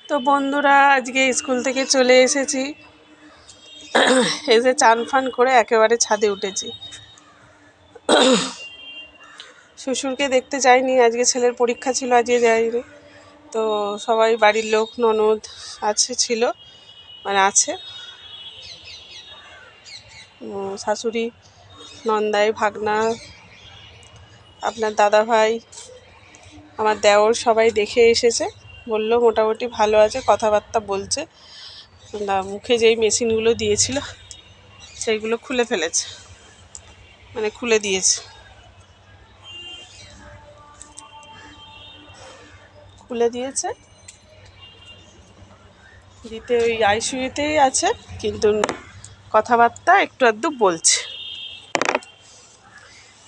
তো বন্ধুরা, আজকে স্কুল থেকে চলে এসেছি। এসে চান ফান করে একেবারে ছাদে উঠেছি। শ্বশুরকে দেখতে যাইনি, আজকে ছেলের পরীক্ষা ছিল, আজকে যাইনি। তো সবাই বাড়ির লোক, ননদ ছিল, আছে শাশুড়ি, নন্দাই, ভাগনা, আপনার দাদা ভাই, আমার দেওর সবাই দেখে এসেছে। বললো মোটামুটি ভালো আছে, কথাবার্তা বলছে। মুখে যেই মেশিনগুলো দিয়েছিল সেইগুলো খুলে ফেলেছে, খুলে দিয়েছে, দিতে ওই আইসিইউতেই আছে, কিন্তু কথাবার্তা একটু আধটু বলছে।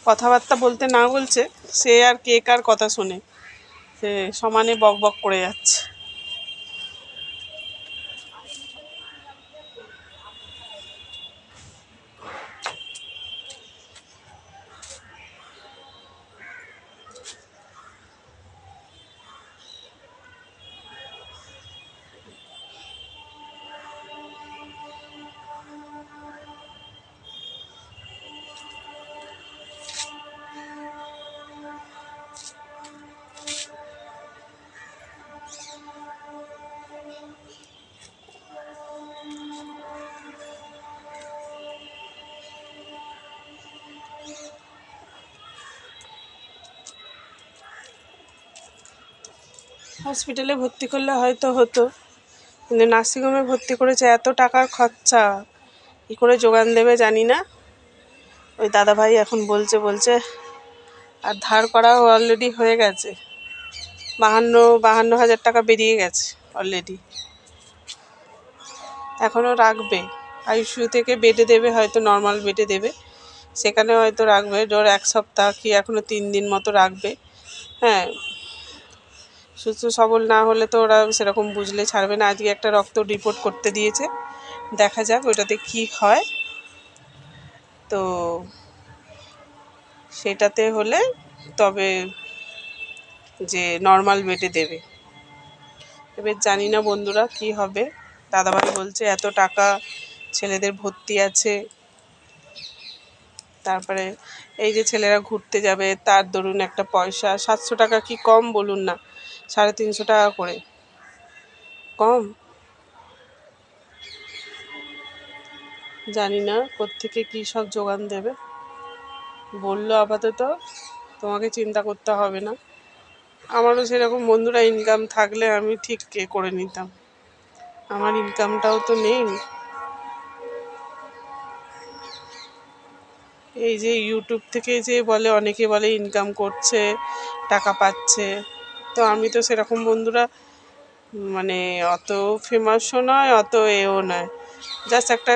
কথাবার্তা বলতে না বলছে, সে আর কে কার কথা শোনে, সে সমানে বক বক করে যাচ্ছে। হসপিটালে ভর্তি করলে হয়তো হতো, কিন্তু নার্সিংহোমে ভর্তি করেছে, এত টাকার খরচা কী করে জোগান দেবে জানি না। ওই দাদাভাই এখন বলছে আর ধার করাও অলরেডি হয়ে গেছে, 52,000 টাকা বেরিয়ে গেছে অলরেডি। এখনও রাখবে, আইসিইউ থেকে বেডে দেবে, হয়তো নর্মাল বেডে দেবে, সেখানে হয়তো রাখবে ধর 1 সপ্তাহ কি এখনও 3 দিন মতো রাখবে। হ্যাঁ, সুস্থ সবল না হলে তো ওরা সেরকম বুঝলে ছাড়বে না। আজকে একটা রক্ত রিপোর্ট করতে দিয়েছে, দেখা যাক ওইটাতে কি হয়। তো সেটাতে হলে তবে যে নর্মাল বেডে দেবে। এবার জানি না বন্ধুরা কি হবে। দাদাভাই বলছে এত টাকা ছেলেদের ভর্তি আছে, তারপরে এই যে ছেলেরা ঘুরতে যাবে তার ধরুন একটা পয়সা 700 টাকা কি কম বলুন না, 350 টাকা করে কম। জানি না কোত্থেকে কী সব জোগান দেবে। বললো আপাতত তোমাকে চিন্তা করতে হবে না। আমারও সেরকম বন্ধুরা ইনকাম থাকলে আমি ঠিক করে নিতাম, আমার ইনকামটাও তো নেই। এই যে ইউটিউব থেকে যে বলে, অনেকে বলে ইনকাম করছে, টাকা পাচ্ছে, তো আমি তো সেরকম বন্ধুরা অত ফেমাসও নয়, অত এও নয়, জাস্ট একটা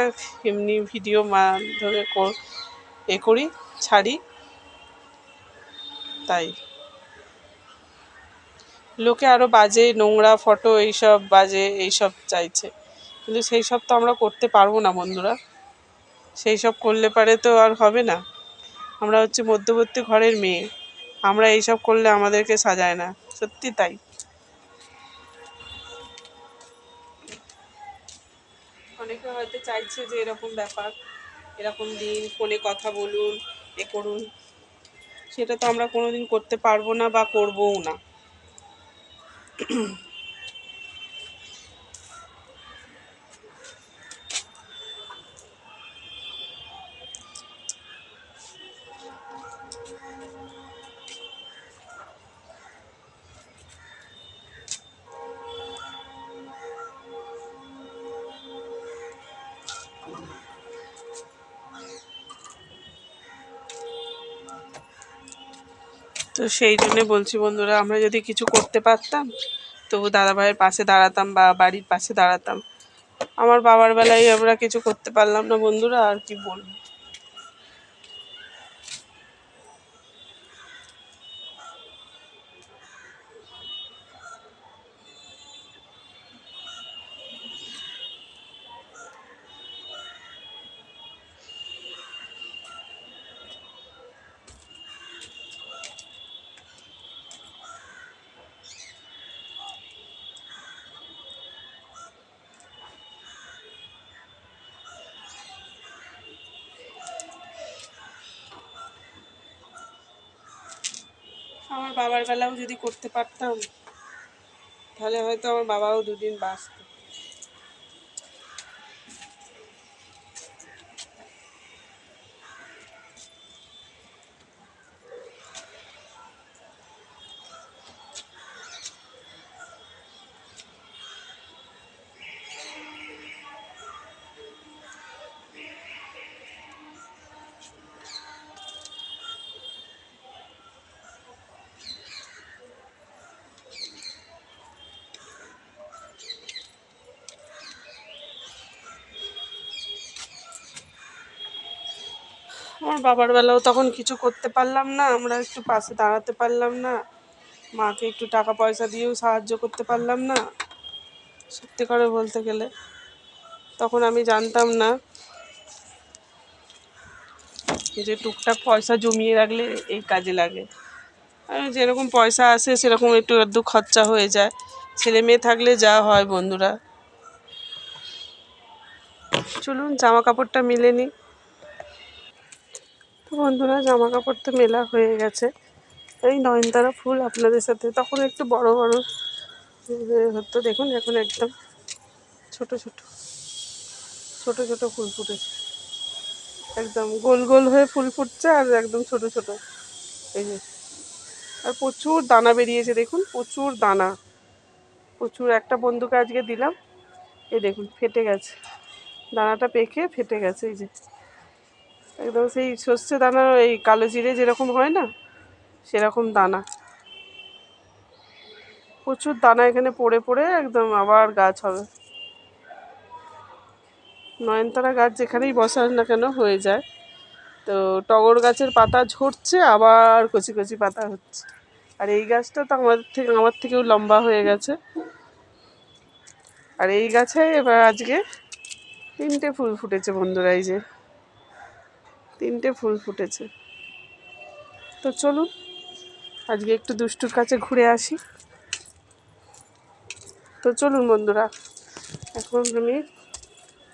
এমনি ভিডিও মাধ্যমে করি, ছাড়ি, তাই লোকে আরও বাজে নোংরা ফটো এইসব চাইছে, কিন্তু সেই সব তো আমরা করতে পারবো না বন্ধুরা। সেই সব করলে পারে তো আর হবে না। আমরা হচ্ছে মধ্যবর্তী ঘরের মেয়ে, আমরা এইসব করলে আমাদেরকে সাজায় না, সত্যি তাই। অনেকে হয়তো চাইছে যে এরকম ব্যাপার, এরকম দিন ফোনে কথা বলুন, করুন, সেটা তো আমরা কোনোদিন করতে পারবো না বা করবোও না। তো সেই জন্যে বলছি বন্ধুরা, আমরা যদি কিছু করতে পারতাম তবু দাদাভাইয়ের পাশে দাঁড়াতাম বা বাড়ির পাশে দাঁড়াতাম। আমার বাবার বেলায় আমরা কিছু করতে পারলাম না বন্ধুরা, আর কি বলবো। আমার বাবার বেলাও যদি করতে পারতাম তাহলে হয়তো আমার বাবাও দুদিন বাঁচত। আমার বাবার বেলাও তখন কিছু করতে পারলাম না, আমরা একটু পাশে দাঁড়াতে পারলাম না, মাকে একটু টাকা পয়সা দিয়েও সাহায্য করতে পারলাম না। সত্যি করে বলতে গেলে তখন আমি জানতাম না যে টুকটাক পয়সা জমিয়ে রাখলে এই কাজে লাগে। আর যেরকম পয়সা আসে সেরকম একটু আধটু খরচা হয়ে যায়, ছেলে মেয়ে থাকলে যা হয় বন্ধুরা। চলুন জামা কাপড়টা মিলে নিই। তো বন্ধুরা জামা কাপড় তো মেলা হয়ে গেছে। এই নয়নতারা ফুল আপনাদের সাথে তখন একটু বড় বড় হতো, দেখুন এখন একদম ছোট ছোট ছোট ছোট ফুল ফুটেছে, একদম গোল গোল হয়ে ফুল ফুটছে আর একদম ছোট ছোট। এই যে, আর প্রচুর দানা বেরিয়েছে দেখুন, প্রচুর দানা, প্রচুর। একটা বন্ধুকে আজকে দিলাম, এই দেখুন ফেটে গেছে, দানাটা পেকে ফেটে গেছে। এই যে একদম সেই সর্ষে দানা, এই কালো জিরে যেরকম হয় না সেরকম দানা, প্রচুর দানা এখানে পড়ে পড়ে একদম আবার গাছ হবে। নয়নতারা গাছ যেখানেই বসার না কেন হয়ে যায়। তো টগর গাছের পাতা ঝরছে, আবার কচি কচি পাতা হচ্ছে। আর এই গাছটা তো আমার থেকেও লম্বা হয়ে গেছে। আর এই গাছে এবার আজকে 3টে ফুল ফুটেছে বন্ধুরা, এই যে 3টে ফুল ফুটেছে। তো চলুন আজকে একটু দুষ্টুর কাছে ঘুরে আসি। তো চলুন বন্ধুরা, এখন আমি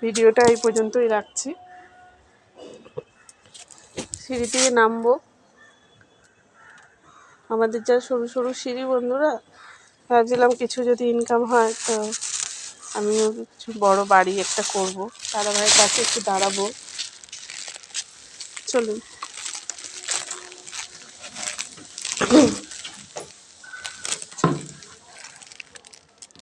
ভিডিওটা এই পর্যন্তই রাখছি। সিঁড়ি থেকে নামবো, আমাদের যা সরু সরু সিঁড়ি বন্ধুরা, ভাবছিলাম কিছু যদি ইনকাম হয় তো আমিও কিছু বড় বাড়ি একটা করব, দাদা ভাইয়ের কাছে একটু দাঁড়াবো। চলুন।